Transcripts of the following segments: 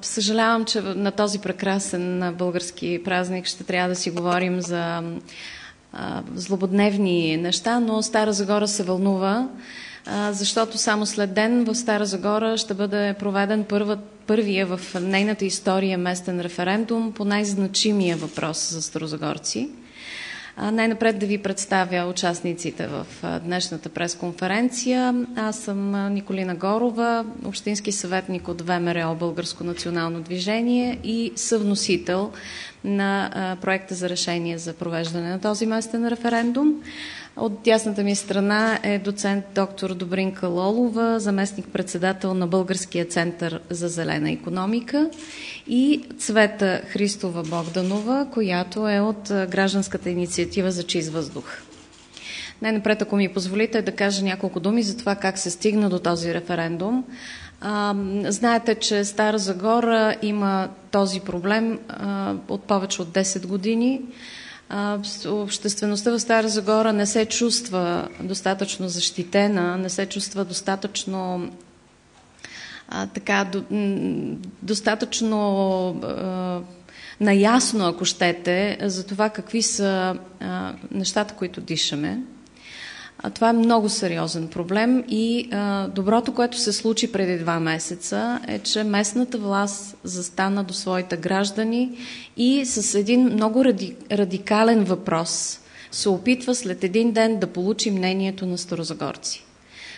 Съжалявам, че на този прекрасен български празник ще трябва да си говорим за злободневни неща, но Стара Загора се вълнува, защото само след ден в Стара Загора ще бъде проведен първия в нейната история местен референдум по най-значимия въпрос за старозагорци. Най-напред да ви представя участниците в днешната пресконференция. Аз съм Николина Горова, общински съветник от ВМРО Българско национално движение и съвносител на проекта за решение за провеждане на този местен референдум. От дясната ми страна е доцент доктор Добринка Лолова, заместник-председател на Българския център за зелена икономика, и Цвета Христова Богданова, която е от гражданската инициатива за чист въздух. Най-напред, ако ми позволите, да кажа няколко думи за това как се стигна до този референдум. Знаете, че Стара Загора има този проблем от повече от 10 години. Обществеността в Стара Загора не се чувства достатъчно защитена, не се чувства достатъчно достатъчно наясно, ако щете, за това какви са нещата, които дишаме. Това е много сериозен проблем и доброто, което се случи преди 2 месеца, е, че местната власт застана до своите граждани и с един много радикален въпрос се опитва след един ден да получи мнението на старозагорци.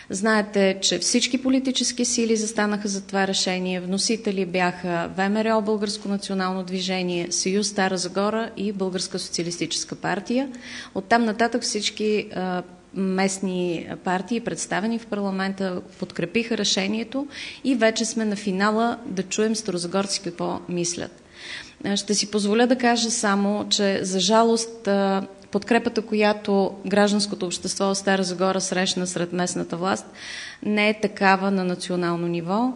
Знаете, че всички политически сили застанаха за това решение. Вносители бяха ВМРО Българско национално движение, Съюз Стара Загора и Българска социалистическа партия. Оттам нататък всички местни партии, представени в парламента, подкрепиха решението и вече сме на финала да чуем старозагорци какво мислят. Ще си позволя да кажа само, че за жалост подкрепата, която гражданското общество в Стара Загора срещна сред местната власт, не е такава на национално ниво.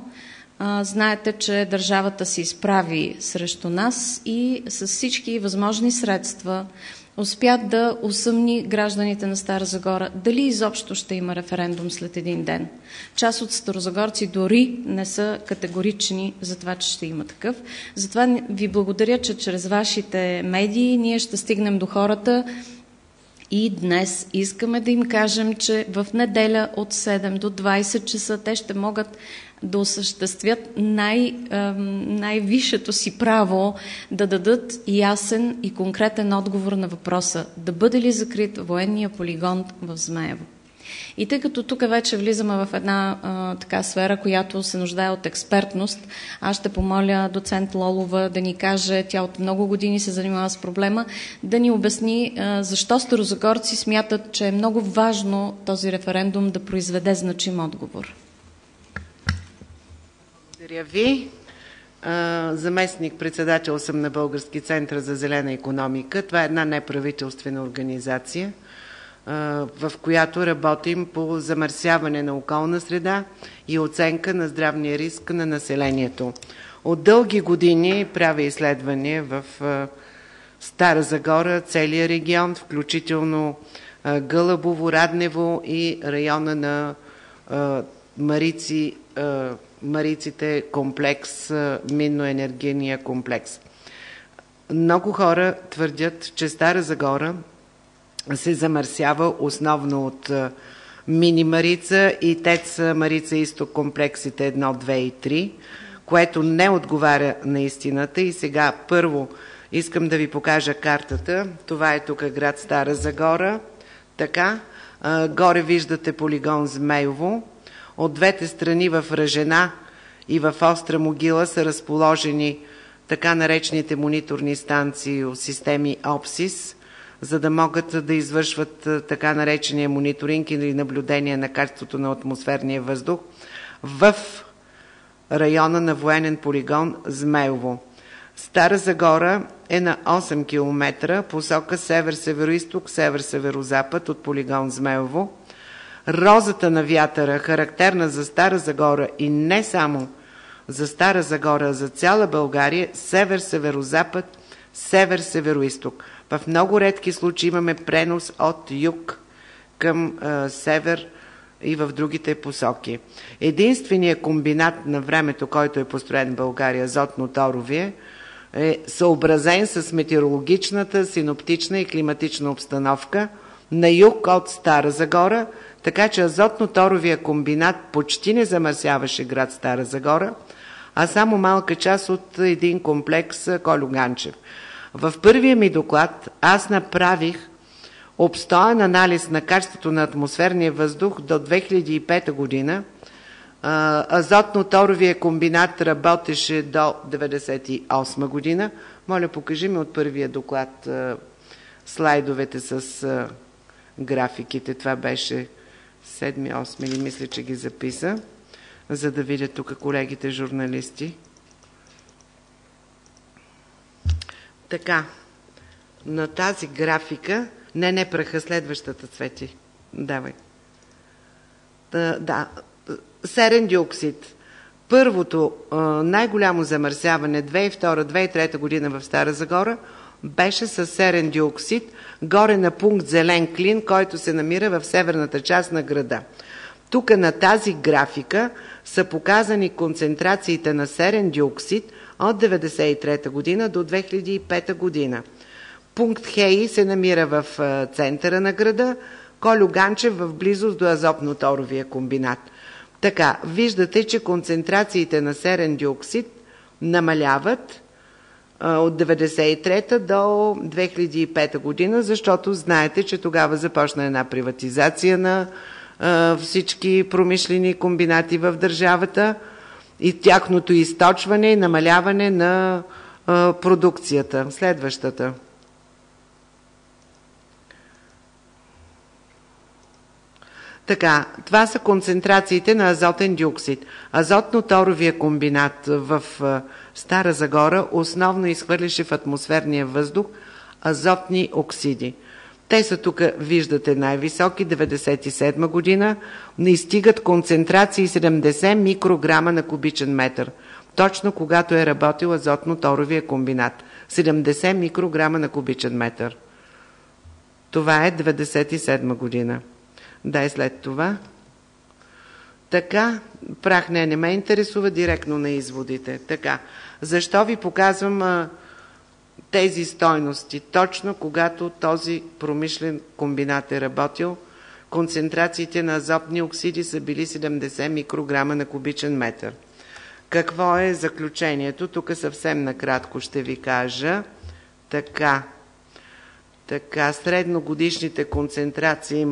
Знаете, че държавата се изправи срещу нас и с всички възможни средства успя да усъмни гражданите на Стара Загора дали изобщо ще има референдум след един ден. Част от старозагорци дори не са категорични за това, че ще има такъв. Затова ви благодаря, че чрез вашите медии ние ще стигнем до хората и днес искаме да им кажем, че в неделя от 7 до 20 часа те ще могат да осъществят най-висшето си право да дадат ясен и конкретен отговор на въпроса: да бъде ли закрит военния полигон в Змейово. И тъй като тук вече влизаме в една така сфера, която се нуждае от експертност, аз ще помоля доцент Лолова да ни каже, тя от много години се занимава с проблема, да ни обясни защо старозагорци смятат, че е много важно този референдум да произведе значим отговор. Благодаря ви. Заместник-председател съм на Български център за зелена икономика. Това е една неправителствена организация, в която работим по замърсяване на околна среда и оценка на здравния риск на населението. От дълги години правя изследвания в Стара Загора, целия регион, включително Гълъбово, Раднево и района на Мариците комплекс, минно-енергийния комплекс. Много хора твърдят, че Стара Загора се замърсява основно от мини Марица и ТЕЦ Марица изток комплексите 1, 2 и 3, което не отговаря на истината. И сега първо искам да ви покажа картата. Това е тук град Стара Загора. Така, горе виждате полигон Змейово. От двете страни в Ръжена и в Остра могила са разположени така наречените мониторни станции от системи ОПСИС, за да могат да извършват така наречения мониторинг или наблюдение на качеството на атмосферния въздух в района на военен полигон Змейово. Стара Загора е на 8 км, посока север-североизток, север-северозапад от полигон Змейово. Розата на вятъра, характерна за Стара Загора и не само за Стара Загора, а за цяла България, север-северозапад, север-североизток. В много редки случаи имаме пренос от юг към север и в другите посоки. Единственият комбинат на времето, който е построен в България, азотно-торовие, е съобразен с метеорологичната, синоптична и климатична обстановка на юг от Стара Загора, така че азотно-торовия комбинат почти не замърсяваше град Стара Загора, а само малка част от един комплекс Кольо Ганчев. В първия ми доклад аз направих обстоен анализ на качеството на атмосферния въздух до 2005 година. Азотно-торовия комбинат работеше до 1998 година. Моля, покажи ми от първия доклад слайдовете с графиките. Това беше 7-8 или мисля, че ги записа, за да видят тук колегите журналисти. Така, на тази графика, не праха, следващата, Цвети, давай. Да, серен диоксид. Първото най-голямо замърсяване 2002-2003 година в Стара Загора беше с серен диоксид, горе на пункт Зелен клин, който се намира в северната част на града. Тук на тази графика са показани концентрациите на серен диоксид от 1993 година до 2005 година. Пункт Хеи се намира в центъра на града, Кольо Ганчев в близост до азотно-торовия комбинат. Така, виждате, че концентрациите на серен диоксид намаляват от 1993 до 2005 година, защото знаете, че тогава започна една приватизация на всички промишлени комбинати в държавата и тяхното източване и намаляване на продукцията. Следващата. Така, това са концентрациите на азотен диоксид. Азотно-торовия комбинат в Стара Загора основно изхвърляше в атмосферния въздух азотни оксиди. Те са тук, виждате, най-високи, 1997 година, не стигат концентрации 70 микрограма на кубичен метър. Точно когато е работил азотно-торовия комбинат. 70 микрограма на кубичен метър. Това е 1997 година. Да, и след това. Така, прах не ме интересува, директно на изводите. Така, защо ви показвам тези стойности? Точно когато този промишлен комбинат е работил, концентрациите на азотни оксиди са били 70 микрограма на кубичен метър. Какво е заключението? Тук съвсем накратко ще ви кажа. Така, средногодишните концентрации,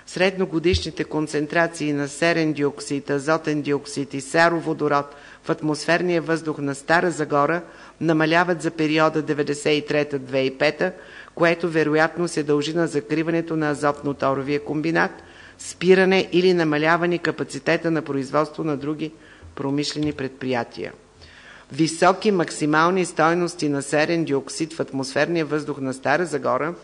средногодишните концентрации на серен диоксид, азотен диоксид и сероводород в атмосферния въздух на Стара Загора намаляват за периода 1993-2005, което вероятно се дължи на закриването на азотно-торовия комбинат, спиране или намаляване капацитета на производство на други промишлени предприятия. Високи максимални стойности на серен диоксид в атмосферния въздух на Стара Загора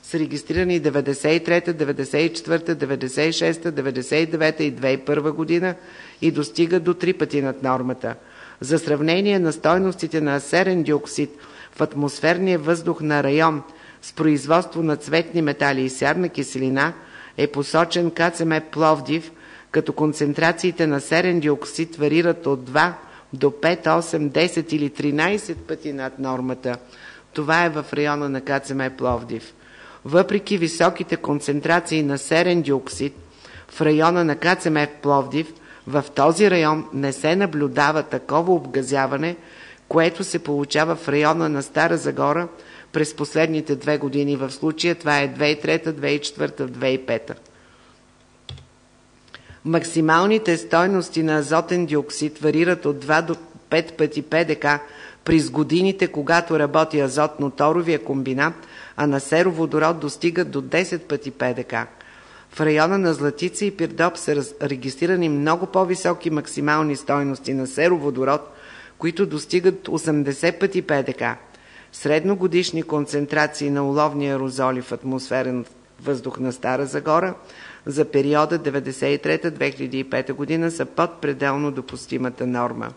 са регистрирани 93-та, 94-та, 96-та, 99-та и 2001 година и достигат до 3 пъти над нормата. За сравнение на стойностите на серен диоксид в атмосферния въздух на район с производство на цветни метали и сярна киселина е посочен КЦМ Пловдив, като концентрациите на серен диоксид варират от 2 до 5, 8, 10 или 13 пъти над нормата. Това е в района на КЦМ Пловдив. Въпреки високите концентрации на серен диоксид в района на КЦМ Пловдив, в този район не се наблюдава такова обгазяване, което се получава в района на Стара Загора през последните 2 години. В случая това е 2003, 2004, 2005. Максималните стойности на азотен диоксид варират от 2 до 5 пъти ПДК през годините, когато работи азотно-торовия комбинат, а на сероводород достигат до 10 пъти ПДК. В района на Златица и Пирдоп са регистрирани много по-високи максимални стойности на сероводород, които достигат 80 пъти ПДК. Средногодишни концентрации на оловни аерозоли в атмосферен въздух на Стара Загора за периода 1993-2005 година са под пределно допустимата норма.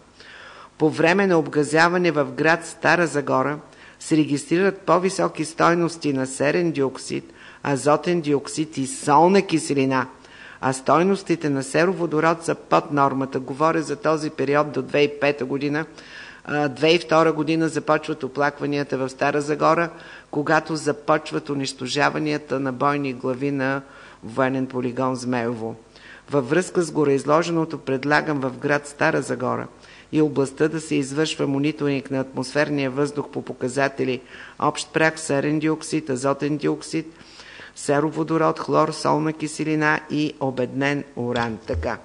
По време на обгазяване в град Стара Загора се регистрират по-високи стойности на серен диоксид, азотен диоксид и солна киселина а стойностите на сероводород са под нормата. Говоря за този период до 2005 година. 2002 година започват оплакванията в Стара Загора, когато започват унищожаванията на бойни глави на военен полигон Змеево. Във връзка с гореизложеното предлагам в град Стара Загора и областта да се извършва мониторинг на атмосферния въздух по показатели общ прах, серен диоксид, азотен диоксид, сероводород, хлор, солна киселина и обеднен уран. Така,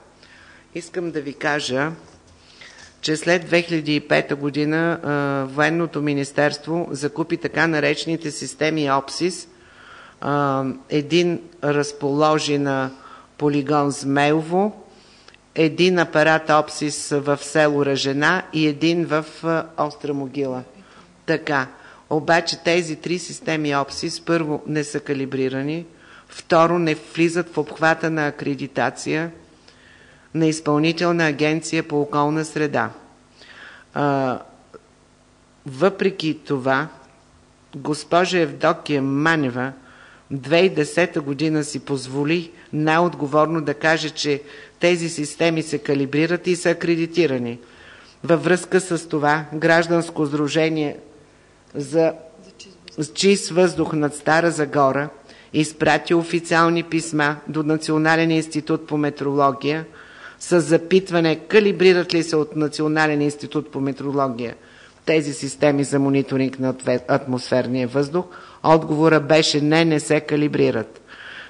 искам да ви кажа, че след 2005 година Военното министерство закупи така наречените системи ОПСИС. Един разположи на полигон Змеево, един апарат ОПСИС в село Ръжена и един в Остра могила. Така, обаче тези три системи ОПСИС първо не са калибрирани, второ не влизат в обхвата на акредитация на Изпълнителна агенция по околна среда. Въпреки това, госпожа Евдокия Манева 2010 година си позволи най-отговорно да каже, че тези системи се калибрират и са акредитирани. Във връзка с това, Гражданско сдружение за чист въздух над Стара Загора изпрати официални писма до Национален институт по метрология с запитване калибрират ли се от Национален институт по метрология тези системи за мониторинг на атмосферния въздух. Отговора беше не се калибрират.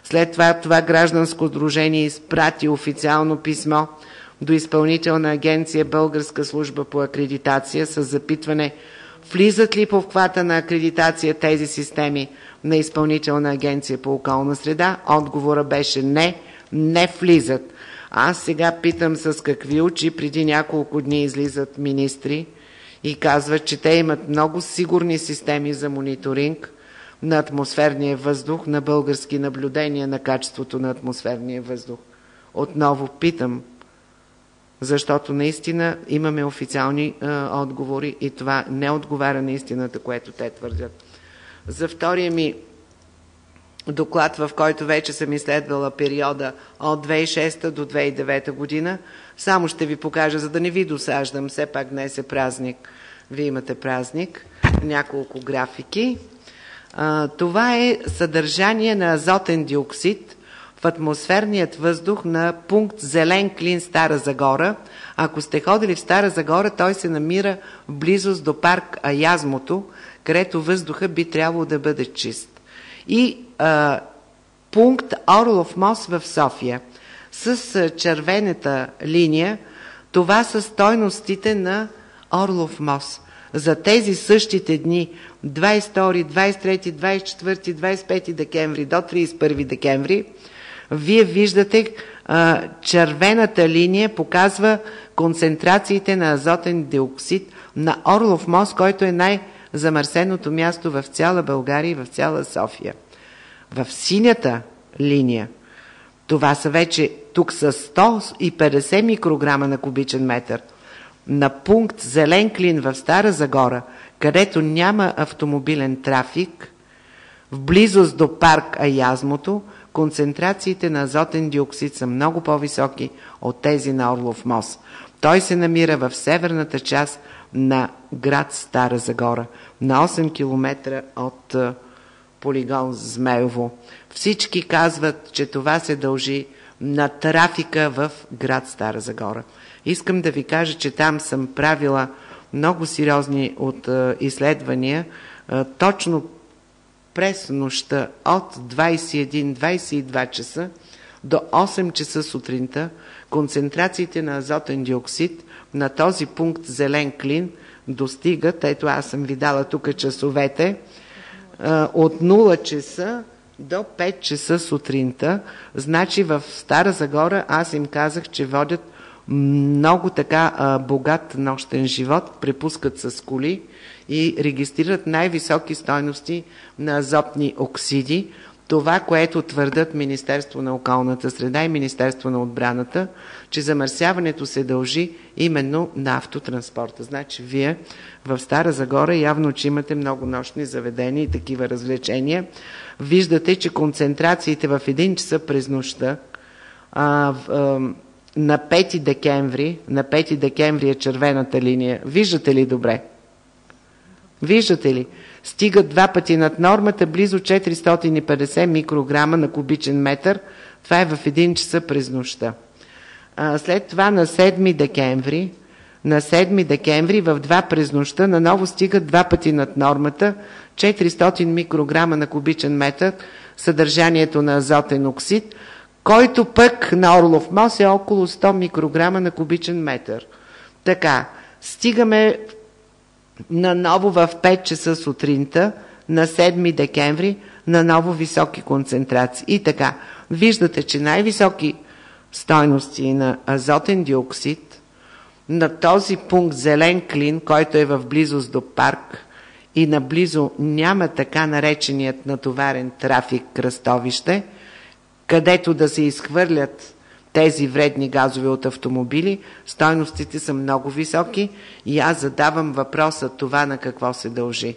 След това гражданско сдружение изпрати официално писмо до Изпълнителна агенция Българска служба по акредитация с запитване влизат ли по обхвата на акредитация тези системи на Изпълнителна агенция по околна среда. Отговора беше не влизат. Аз сега питам с какви очи преди няколко дни излизат министри и казват, че те имат много сигурни системи за мониторинг на атмосферния въздух, на български наблюдения на качеството на атмосферния въздух. Отново питам, защото наистина имаме официални отговори и това не отговаря на истината, което те твърдят. За втория ми доклад, в който вече съм изследвала периода от 2006 до 2009 година, само ще ви покажа, за да не ви досаждам, все пак днес е празник, вие имате празник, няколко графики. Това е съдържание на азотен диоксид в атмосферният въздух на пункт Зелен клин Стара Загора. Ако сте ходили в Стара Загора, той се намира в близост до парк Аязмото, където въздуха би трябвало да бъде чист. И пункт Орлов мост в София. С червената линия, това са стойностите на Орлов мост. За тези същите дни, 22, 23, 24, 25 декември до 31 декември, вие виждате червената линия показва концентрациите на азотен диоксид на Орлов мост, който е най-замърсеното място в цяла България и в цяла София. В синята линия, това са вече, тук са 150 микрограма на кубичен метър. На пункт Зелен клин в Стара Загора, където няма автомобилен трафик, в близост до парк Аязмото, концентрациите на азотен диоксид са много по-високи от тези на Орлов мост. Той се намира в северната част на град Стара Загора, на 8 км от полигон Змеево. Всички казват, че това се дължи на трафика в град Стара Загора. Искам да ви кажа, че там съм правила много сериозни изследвания, точно през нощта от 21-22 часа до 8 часа сутринта концентрациите на азотен диоксид на този пункт Зелен клин достигат, ето аз съм ви дала тук часовете, от 0 часа до 5 часа сутринта. Значи в Стара Загора аз им казах, че водят много така богат нощен живот, препускат с коли и регистрират най-високи стойности на азотни оксиди. Това, което твърдят Министерство на околната среда и Министерство на отбраната, че замърсяването се дължи именно на автотранспорта. Значи вие в Стара Загора явно, че имате много нощни заведения и такива развлечения. Виждате, че концентрациите в 1 часа през нощта на 5 декември е червената линия. Виждате ли добре? Виждате ли? Стигат 2 пъти над нормата, близо 450 микрограма на кубичен метър. Това е в 1 часа през нощта. След това на 7 декември в 2 през нощта наново стигат 2 пъти над нормата, 400 микрограма на кубичен метър съдържанието на азотен оксид, който пък на Орлов мост е около 100 микрограма на кубичен метър. Така, стигаме наново в 5 часа сутринта, на 7 декември, наново високи концентрации. И така, виждате, че най-високи стойности на азотен диоксид на този пункт Зелен клин, който е в близост до парк и наблизо няма така нареченият натоварен трафик кръстовище, където да се изхвърлят тези вредни газове от автомобили, стойностите са много високи и аз задавам въпроса това на какво се дължи.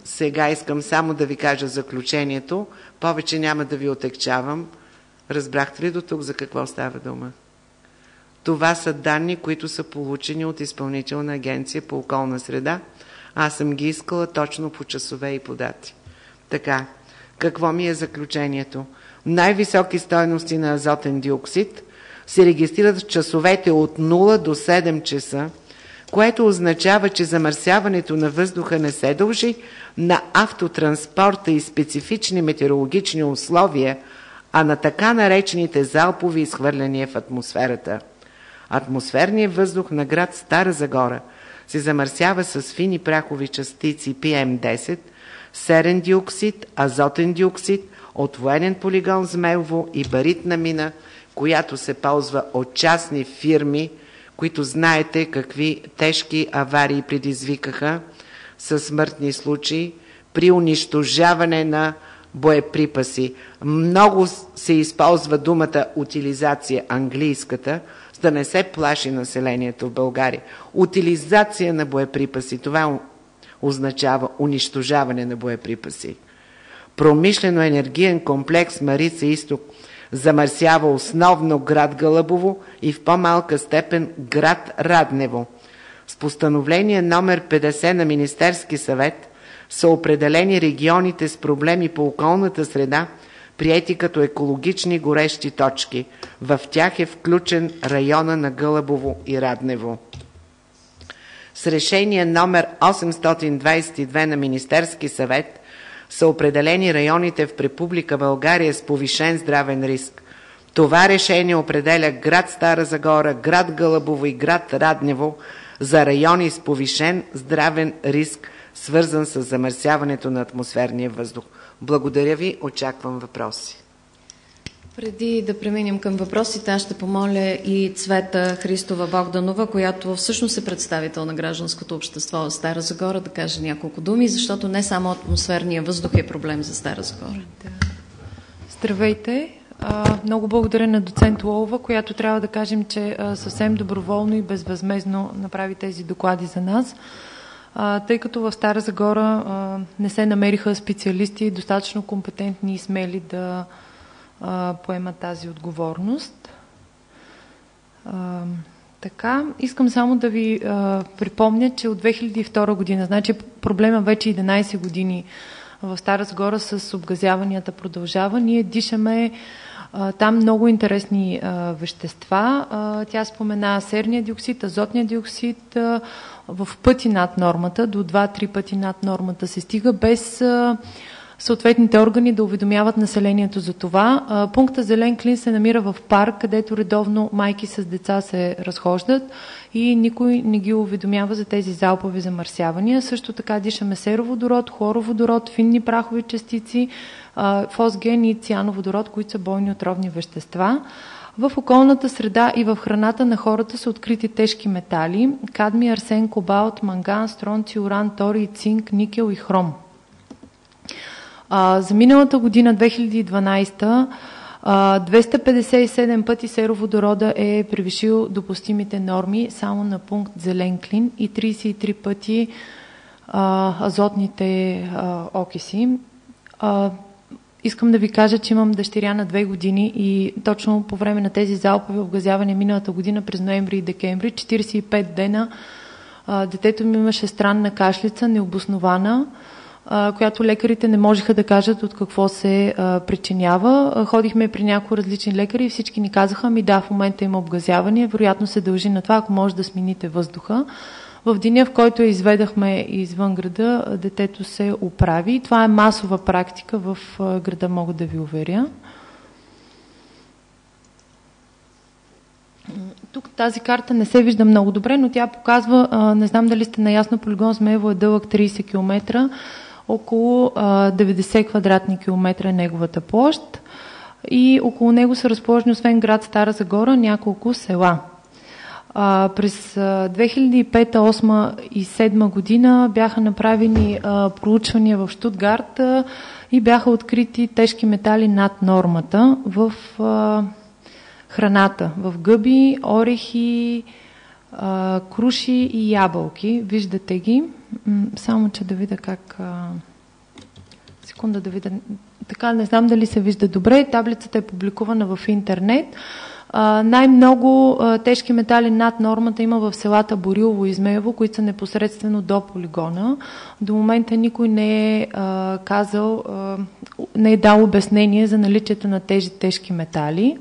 Сега искам само да ви кажа заключението, повече няма да ви отегчавам. Разбрахте ли до тук за какво става дума? Това са данни, които са получени от Изпълнителна агенция по околна среда. Аз съм ги искала точно по часове и по дати. Така, какво ми е заключението? Най-високи стойности на азотен диоксид се регистрират в часовете от 0 до 7 часа, което означава, че замърсяването на въздуха не се дължи на автотранспорта и специфични метеорологични условия, а на така наречените залпови изхвърляния в атмосферата. Атмосферният въздух на град Стара Загора се замърсява с фини прахови частици PM10, серен диоксид, азотен диоксид от военен полигон Змеево и баритна мина, която се ползва от частни фирми, които знаете какви тежки аварии предизвикаха със смъртни случаи при унищожаване на боеприпаси. Много се използва думата утилизация, английската, за да не се плаши населението в България. Утилизация на боеприпаси, това означава унищожаване на боеприпаси. Промишлено-енергиен комплекс Марица Изток замърсява основно град Гълъбово и в по-малка степен град Раднево. С постановление номер 50 на Министерски съвет са определени регионите с проблеми по околната среда, приети като екологични горещи точки. В тях е включен района на Гълъбово и Раднево. С решение номер 822 на Министерски съвет са определени районите в Република България с повишен здравен риск. Това решение определя град Стара Загора, град Гълъбово и град Раднево за райони с повишен здравен риск, свързан с замърсяването на атмосферния въздух. Благодаря ви, очаквам въпроси. Преди да преминем към въпросите, аз ще помоля и Цвета Христова Богданова, която всъщност е представител на гражданското общество в Стара Загора, да каже няколко думи, защото не само атмосферния въздух е проблем за Стара Загора. Да. Здравейте! Много благодаря на доцент Лолова, която трябва да кажем, че съвсем доброволно и безвъзмездно направи тези доклади за нас, тъй като в Стара Загора не се намериха специалисти достатъчно компетентни и смели да поемат тази отговорност. Така, искам само да ви припомня, че от 2002 година, значи проблема вече 11 години в Стара Загора с обгазяванията продължава. Ние дишаме там много интересни вещества. Тя спомена серния диоксид, азотния диоксид в пъти над нормата, до 2-3 пъти над нормата се стига, без съответните органи да уведомяват населението за това. Пункта Зелен клин се намира в парк, където редовно майки с деца се разхождат и никой не ги уведомява за тези залпови замърсявания. Също така дишаме сероводород, хлороводород, финни прахови частици, фосген и циановодород, които са бойни отровни вещества. В околната среда и в храната на хората са открити тежки метали – кадмий, арсен, кобалт, манган, стронци, уран, торий, цинк, никел и хром. За миналата година, 2012, 257 пъти сероводорода е превишил допустимите норми само на пункт Зелен клин и 33 пъти азотните окиси. Искам да ви кажа, че имам дъщеря на 2 години и точно по време на тези залпови обгазявания миналата година през ноември и декември, 45 дена, детето ми имаше странна кашлица, необоснована, която лекарите не можеха да кажат от какво се причинява. Ходихме при някои различни лекари и всички ни казаха, да, в момента има обгазяване, вероятно се дължи на това, ако може да смените въздуха. В деня, в който я изведахме извън града, детето се оправи. Това е масова практика в града, мога да ви уверя. Тук тази карта не се вижда много добре, но тя показва, не знам дали сте наясно, полигон Змеево е дълъг 30 км, около 90 квадратни километра е неговата площ и около него са разположени, освен град Стара Загора, няколко села. През 2005, 2008 и 2007 година бяха направени проучвания в Щутгарт и бяха открити тежки метали над нормата в храната, в гъби, орехи, круши и ябълки. Виждате ги. Само, че да видя как... Секунда да видя... Така, не знам дали се вижда добре. Таблицата е публикувана в интернет. Най-много тежки метали над нормата има в селата Борилово и Змеево, които са непосредствено до полигона. До момента никой не е казал, не е дал обяснение за наличието на тези тежки метали.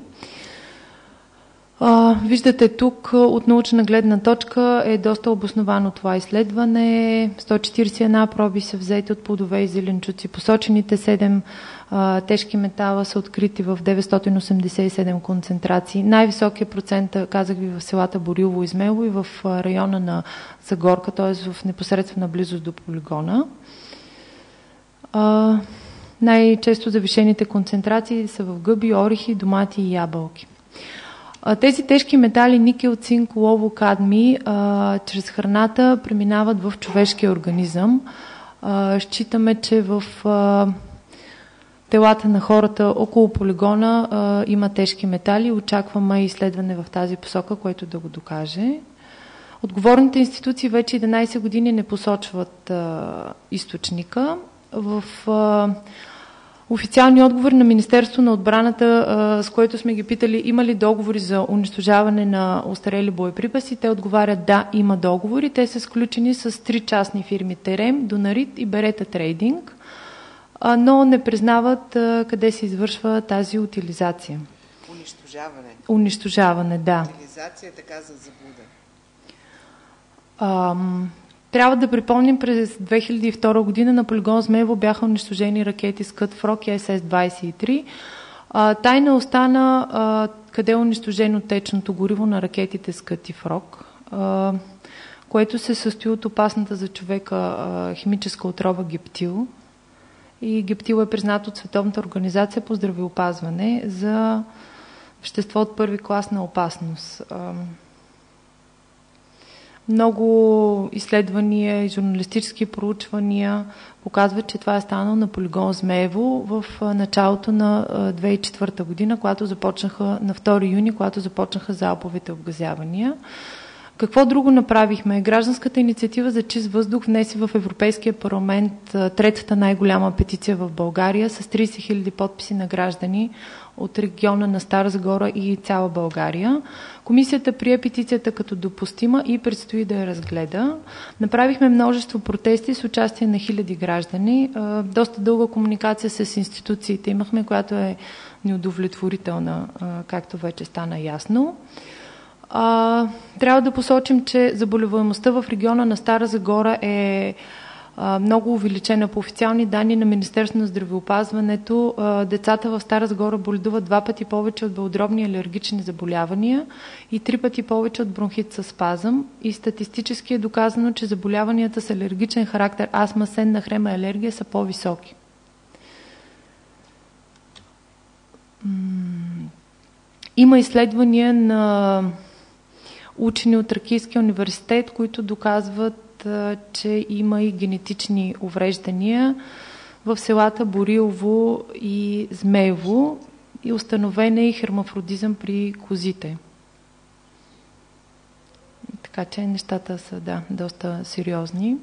Виждате тук от научна гледна точка е доста обосновано това изследване. 141 проби са взети от плодове и зеленчуци. Посочените 7 тежки метала са открити в 987 концентрации. Най-високият процент, казах ви, в селата Борилово и Змеево и в района на Загорка, т.е. в непосредствена близост до полигона. Най-често завишените концентрации са в гъби, орехи, домати и ябълки. Тези тежки метали, никел, цинк, олово, кадмий, чрез храната преминават в човешкия организъм. Считаме, че в телата на хората около полигона има тежки метали. Очакваме изследване в тази посока, което да го докаже. Отговорните институции вече 11 години не посочват източника. В официални отговори на Министерство на отбраната, с което сме ги питали има ли договори за унищожаване на остарели боеприпаси, те отговарят да, има договори. Те са сключени с 3 частни фирми Терем, Донарит и Берета Трейдинг, но не признават къде се извършва тази утилизация. Унищожаване. Унищожаване, да. Утилизация е така за заблуда. Трябва да припомним, през 2002 година на полигон Змеево бяха унищожени ракети Скът Фрок и СС-23. Тайна остана къде е унищожено течното гориво на ракетите Скът и Фрок, което се състои от опасната за човека химическа отрова гептил. И гептил е признат от Световната организация по здравеопазване за вещество от първи клас на опасност. Много изследвания и журналистически проучвания показват, че това е станало на полигон Змеево в началото на 2004 година, когато започнаха, на 2 юни, когато започнаха залповите обгазявания. Какво друго направихме? Гражданската инициатива за чист въздух внеси в Европейския парламент третата най-голяма петиция в България с 30 000 подписи на граждани от региона на Стара Загора и цяла България. Комисията прие петицията като допустима и предстои да я разгледа. Направихме множество протести с участие на хиляди граждани. Доста дълга комуникация с институциите имахме, която е неудовлетворителна, както вече стана ясно. Трябва да посочим, че заболеваемостта в региона на Стара Загора е много увеличена. По официални данни на Министерството на здравеопазването, децата в Стара Загора боледуват 2 пъти повече от белодробни алергични заболявания и 3 пъти повече от бронхит със спазъм. И статистически е доказано, че заболяванията с алергичен характер, астма, сенна хрема и алергия са по-високи. Има изследвания на учени от Тракийския университет, които доказват, че има и генетични увреждания в селата Борилово и Змеево и установен е и хермафродизъм при козите. Така че нещата са доста сериозни.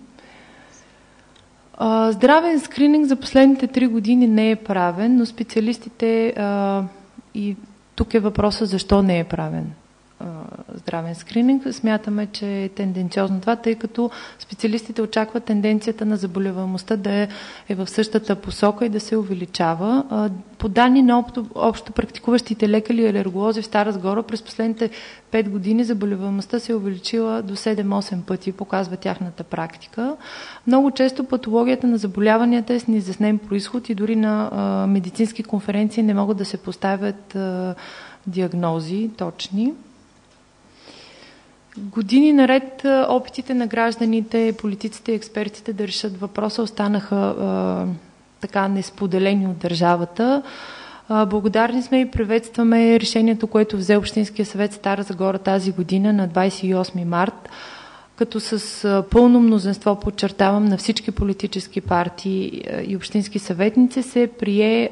Здравен скрининг за последните 3 години не е правен, но специалистите и тук е въпросът защо не е правен здравен скрининг. Смятаме, че е тенденциозно това, тъй като специалистите очакват тенденцията на заболеваемостта да е в същата посока и да се увеличава. По данни на общо практикуващите лекари и алерголози в Стара Загора през последните 5 години заболеваемостта се е увеличила до 7-8 пъти, показва тяхната практика. Много често патологията на заболяванията е с неизяснен произход и дори на медицински конференции не могат да се поставят диагнози точни. Години наред опитите на гражданите, политиците и експертите да решат въпроса останаха така несподелени от държавата. Благодарни сме и приветстваме решението, което взе Общинския съвет Стара Загора тази година на 28 март, като с пълно мнозинство, подчертавам, на всички политически партии и общински съветници се прие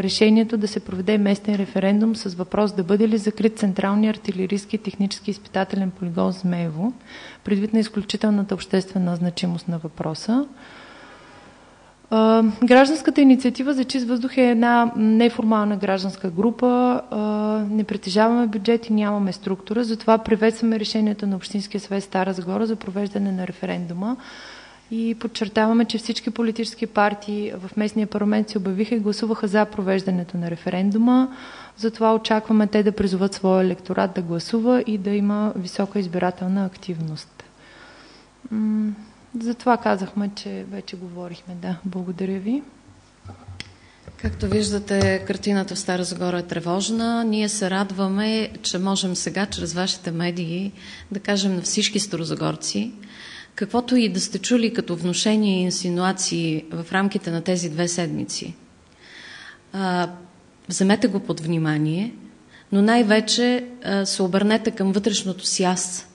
решението да се проведе местен референдум с въпрос да бъде ли закрит Централния артилерийски технически изпитателен полигон Змеево, предвид на изключителната обществена значимост на въпроса. Гражданската инициатива за чист въздух е една неформална гражданска група. Не притежаваме бюджет и нямаме структура, затова приветстваме решението на Общинския съвет Стара Загора за провеждане на референдума и подчертаваме, че всички политически партии в местния парламент се обявиха и гласуваха за провеждането на референдума. Затова очакваме те да призоват своя електорат да гласува и да има висока избирателна активност. Затова казахме, че вече говорихме. Да, благодаря ви. Както виждате, картината в Стара Загора е тревожна. Ние се радваме, че можем сега, чрез вашите медии, да кажем на всички старозагорци, каквото и да сте чули като внушения и инсинуации в рамките на тези 2 седмици. Вземете го под внимание, но най-вече се обърнете към вътрешното си аз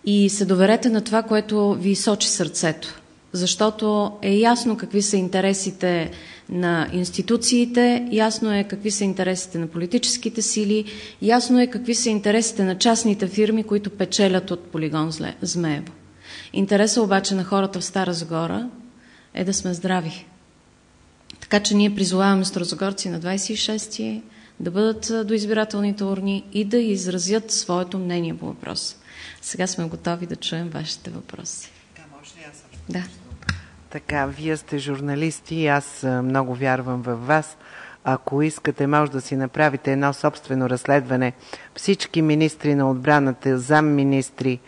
и се доверете на това, което ви сочи сърцето. Защото е ясно какви са интересите на институциите, ясно е какви са интересите на политическите сили, ясно е какви са интересите на частните фирми, които печелят от полигон Змеево. Интересът обаче на хората в Стара Загора е да сме здрави. Така че ние призоваваме старозагорци на 26-ти да бъдат до избирателните урни и да изразят своето мнение по въпроса. Сега сме готови да чуем вашите въпроси. Да. Така, вие сте журналисти и аз много вярвам в вас. Ако искате, може да си направите едно собствено разследване. Всички министри на отбраната, замминистри,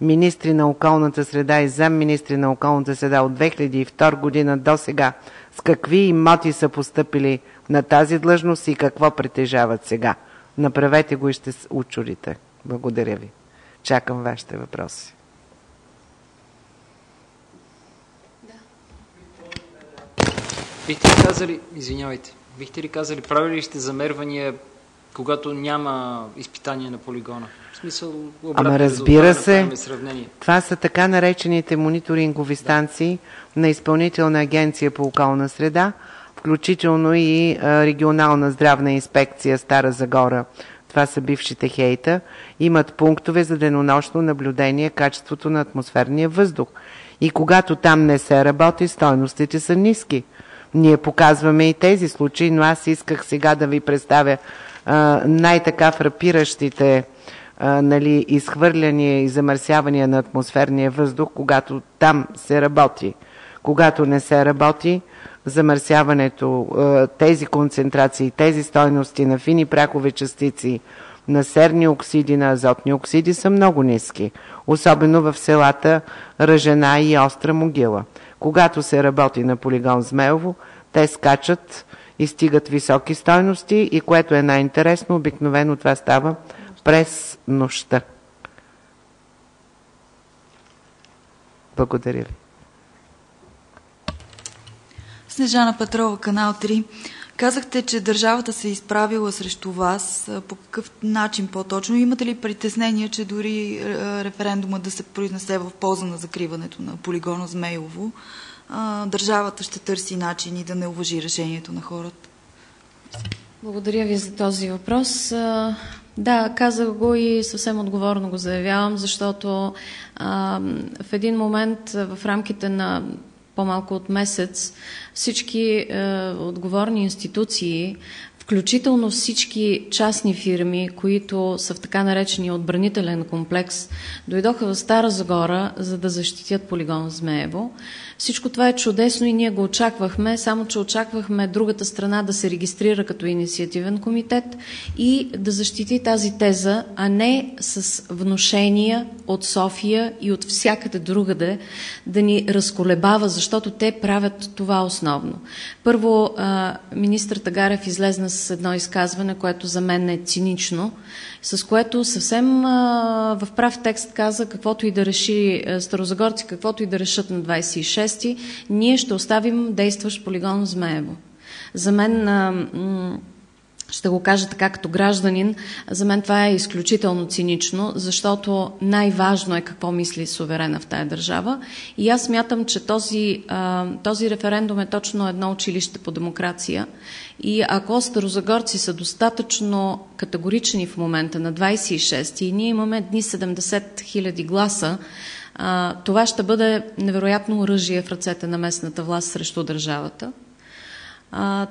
министри на околната среда и замминистри на околната среда от 2002 година до сега, с какви имоти са постъпили на тази длъжност и какво притежават сега. Направете го и ще се учудите. Благодаря ви. Чакам вашите въпроси. Бихте ли казали, бихте ли казали, правили ли сте замервания, когато няма изпитание на полигона? В смисъл, ама разбира се, това са така наречените мониторингови станции на Изпълнителна агенция по околна среда, включително и регионална здравна инспекция Стара Загора. Това са бившите ХЕИТА, имат пунктове за денонощно наблюдение качеството на атмосферния въздух. И когато там не се работи, стойностите са ниски. Ние показваме и тези случаи, но аз исках сега да ви представя най-така фрапиращите изхвърляния и замърсявания на атмосферния въздух, когато там се работи. Когато не се работи, замърсяването, тези концентрации, тези стойности на фини прахови частици, на серни оксиди, на азотни оксиди са много ниски. Особено в селата Ръжена и Остра могила. Когато се работи на полигон Змеево, те скачат и стигат високи стойности и което е най-интересно, обикновено това става през нощта. Благодаря ви. Снежана Петрова, Канал 3. Казахте, че държавата се е изправила срещу вас. По какъв начин по-точно? Имате ли притеснение, че дори референдума да се произнесе в полза на закриването на полигона Змеево, държавата ще търси начини да не уважи решението на хората? Благодаря ви за този въпрос. Да, казах го и съвсем отговорно го заявявам, защото в един момент в рамките на по-малко от месец всички отговорни институции, включително всички частни фирми, които са в така наречения отбранителен комплекс, дойдоха в Стара Загора, за да защитят полигон Змеево. Всичко това е чудесно и ние го очаквахме, само че очаквахме другата страна да се регистрира като инициативен комитет и да защити тази теза, а не с внушения от София и от всякъде другаде да ни разколебава, защото те правят това основно. Първо, министър Тагарев излезна с едно изказване, което за мен е цинично, с което съвсем в прав текст каза, каквото и да реши старозагорци, каквото и да решат на 26-ти, ние ще оставим действащ полигон Змеево. За мен, ще го кажа така като гражданин, за мен това е изключително цинично, защото най-важно е какво мисли суверена в тая държава. И аз смятам, че този референдум е точно едно училище по демокрация. И ако старозагорци са достатъчно категорични в момента на 26-ти и ние имаме дни 70 000 гласа, това ще бъде невероятно оръжие в ръцете на местната власт срещу държавата.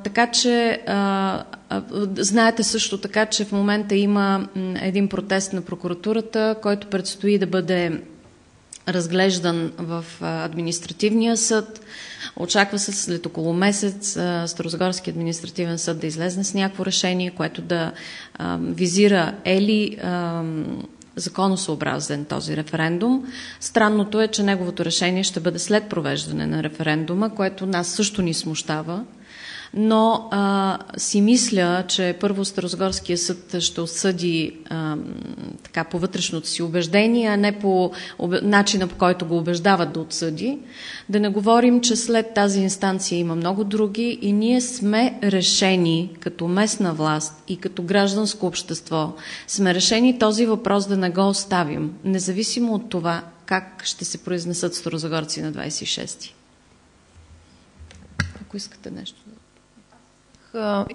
Така че знаете също така, че в момента има един протест на прокуратурата, който предстои да бъде разглеждан в административния съд. Очаква се след около месец Старозагорски административен съд да излезне с някакво решение, което да визира законосъобразен този референдум. Странното е, че неговото решение ще бъде след провеждане на референдума, което нас също ни смущава. Но си мисля, че първо Старозагорския съд ще осъди така по вътрешното си убеждение, а не по начина, по който го убеждават да отсъди. Да не говорим, че след тази инстанция има много други и ние сме решени като местна власт и като гражданско общество, сме решени този въпрос да не го оставим, независимо от това как ще се произнесат старозагорци на 26-ти. Ако искате нещо.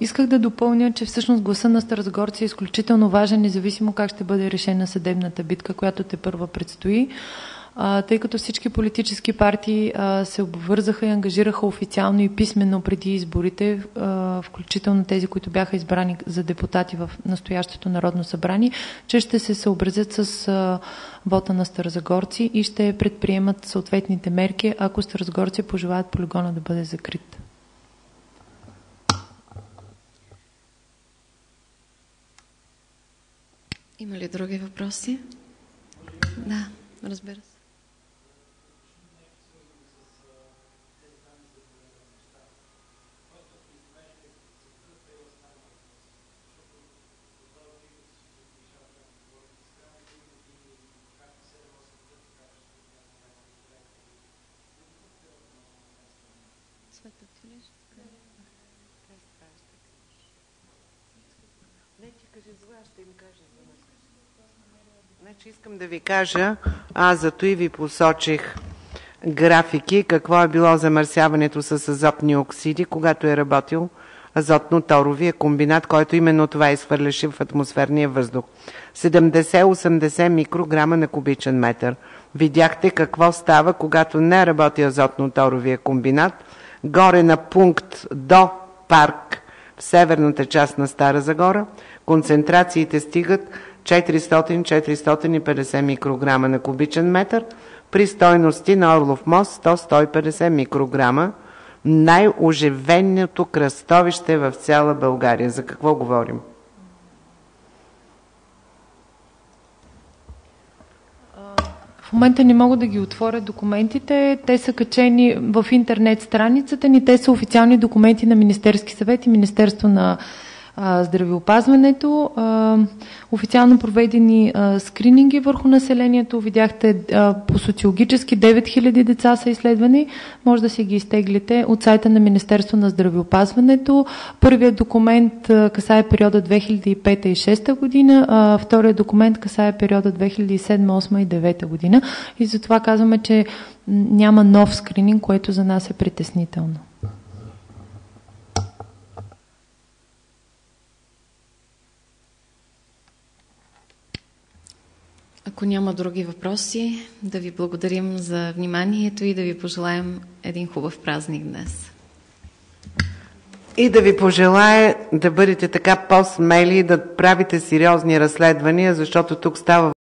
Исках да допълня, че всъщност гласа на старозагорци е изключително важен, независимо как ще бъде решена съдебната битка, която тепърва предстои, тъй като всички политически партии се обвързаха и ангажираха официално и писменно преди изборите, включително тези, които бяха избрани за депутати в настоящото Народно събрание, че ще се съобразят с вота на старозагорци и ще предприемат съответните мерки, ако старозагорци пожелаят полигона да бъде закрит. Има ли други въпроси? Да, разбира се. Значи искам да ви кажа, аз зато и ви посочих графики, какво е било замърсяването с азотни оксиди, когато е работил азотно-торовия комбинат, който именно това изхвърляше в атмосферния въздух. 70-80 микрограма на кубичен метър. Видяхте какво става, когато не работи азотно-торовия комбинат. Горе на пункт до парк в северната част на Стара Загора концентрациите стигат 400-450 микрограма на кубичен метър, при стойности на Орлов мост 100-150 микрограма. Най-оживеното кръстовище в цяла България. За какво говорим? В момента не мога да ги отворя документите. Те са качени в интернет страницата ни. Те са официални документи на Министерски съвет и Министерство на здравеопазването. Официално проведени скрининги върху населението. Видяхте по социологически 9000 деца са изследвани. Може да си ги изтеглите от сайта на Министерство на здравеопазването. Първият документ касае периода 2005 и 2006 година, вторият документ касае периода 2007, 2008 и 2009 година. И затова казваме, че няма нов скрининг, което за нас е притеснително. Ако няма други въпроси, да ви благодарим за вниманието и да ви пожелаем един хубав празник днес. И да ви пожелая да бъдете така по-смели и да правите сериозни разследвания, защото тук става